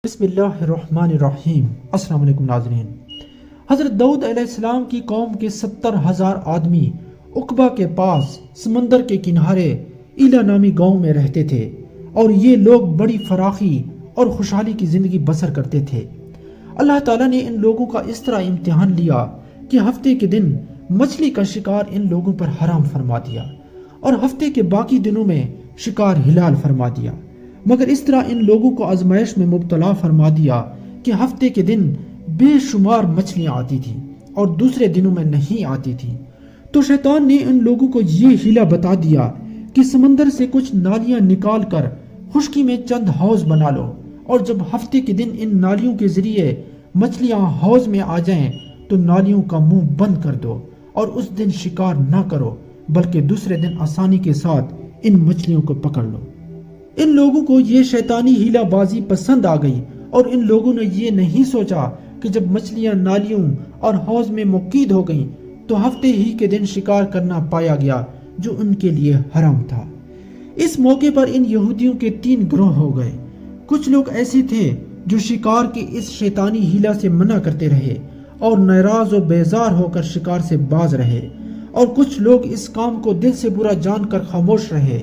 بسم اللہ الرحمن الرحیم۔ السلام علیکم ناظرین۔ حضرت داؤد علیہ السلام کی قوم کے 70,000 آدمی عقبہ کے پاس سمندر کے کنارے ایلا نامی گاؤں میں رہتے تھے، اور یہ لوگ بڑی فراخی اور خوشحالی کی زندگی بسر کرتے تھے۔ اللہ تعالیٰ نے ان لوگوں کا اس طرح امتحان لیا کہ ہفتے کے دن مچھلی کا شکار ان لوگوں پر حرام فرما دیا، اور ہفتے کے باقی دنوں میں شکار حلال فرما دیا، مگر اس طرح ان لوگوں کو آزمائش میں مبتلا فرما دیا کہ ہفتے کے دن بے شمار مچھلیاں آتی تھیں اور دوسرے دنوں میں نہیں آتی تھیں۔ تو شیطان نے ان لوگوں کو یہ ہیلا بتا دیا کہ سمندر سے کچھ نالیاں نکال کر خشکی میں چند حوض بنا لو، اور جب ہفتے کے دن ان نالیوں کے ذریعے مچھلیاں حوض میں آ جائیں تو نالیوں کا منہ بند کر دو، اور اس دن شکار نہ کرو بلکہ دوسرے دن آسانی کے ساتھ ان مچھلیوں کو پکڑ لو۔ ان لوگوں کو یہ شیطانی ہیلا بازی پسند آ گئی، اور ان لوگوں نے یہ نہیں سوچا کہ جب مچھلیاں نالیوں اور حوض میں مقید ہو گئیں تو ہفتے ہی کے دن شکار کرنا پایا گیا جو ان کے لیے حرام تھا۔ اس موقع پر ان یہودیوں کے 3 گروہ ہو گئے۔ کچھ لوگ ایسے تھے جو شکار کے اس شیطانی ہیلا سے منع کرتے رہے اور ناراض و بیزار ہو کر شکار سے باز رہے، اور کچھ لوگ اس کام کو دل سے برا جان کر خاموش رہے،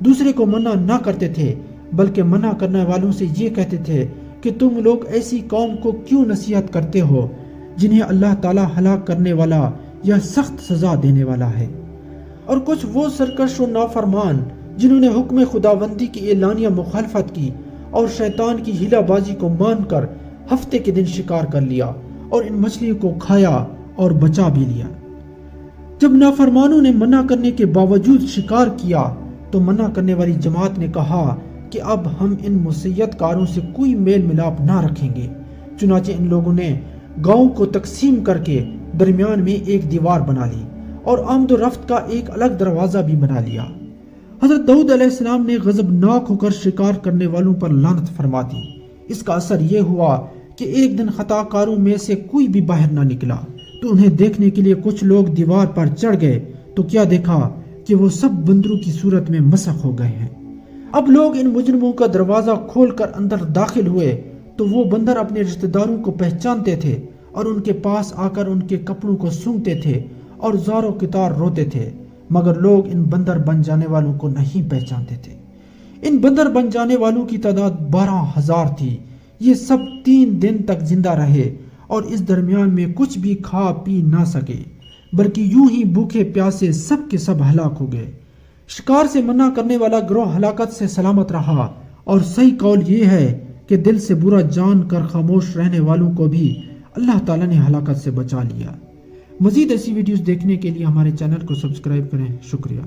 دوسرے کو منع نہ کرتے تھے بلکہ منع کرنے والوں سے یہ کہتے تھے کہ تم لوگ ایسی قوم کو کیوں نصیحت کرتے ہو جنہیں اللہ تعالیٰ ہلاک کرنے والا یا سخت سزا دینے والا ہے۔ اور کچھ وہ سرکش و نافرمان جنہوں نے حکم خداوندی کی اعلانیہ مخالفت کی اور شیطان کی ہیلا بازی کو مان کر ہفتے کے دن شکار کر لیا اور ان مچھلیوں کو کھایا اور بچا بھی لیا۔ جب نافرمانوں نے منع کرنے کے باوجود شکار کیا تو منع کرنے والی جماعت نے کہا کہ اب ہم ان مسیت کاروں سے کوئی میل ملاپ نہ رکھیں گے۔ چنانچہ ان لوگوں نے گاؤں کو تقسیم کر کے درمیان میں ایک دیوار بنا لی اور آمد و رفت کا ایک الگ دروازہ بھی بنا لیا۔ حضرت داؤد علیہ السلام نے غضبناک ہو کر شکار کرنے والوں پر لعنت فرما دی۔ اس کا اثر یہ ہوا کہ ایک دن خطا کاروں میں سے کوئی بھی باہر نہ نکلا، تو انہیں دیکھنے کے لیے کچھ لوگ دیوار پر چڑھ گئے تو کیا دیکھا کہ وہ سب بندروں کی صورت میں مسخ ہو گئے ہیں۔ اب لوگ ان مجرموں کا دروازہ کھول کر اندر داخل ہوئے تو وہ بندر اپنے رشتہ داروں کو پہچانتے تھے اور ان کے پاس آ کر ان کے کپڑوں کو سونگھتے تھے اور زار و کتار روتے تھے، مگر لوگ ان بندر بن جانے والوں کو نہیں پہچانتے تھے۔ ان بندر بن جانے والوں کی تعداد 12,000 تھی۔ یہ سب 3 دن تک زندہ رہے اور اس درمیان میں کچھ بھی کھا پی نہ سکے، بلکہ یوں ہی بھوکے پیاسے سب کے سب ہلاک ہو گئے۔ شکار سے منع کرنے والا گروہ ہلاکت سے سلامت رہا، اور صحیح قول یہ ہے کہ دل سے برا جان کر خاموش رہنے والوں کو بھی اللہ تعالیٰ نے ہلاکت سے بچا لیا۔ مزید ایسی ویڈیوز دیکھنے کے لیے ہمارے چینل کو سبسکرائب کریں۔ شکریہ۔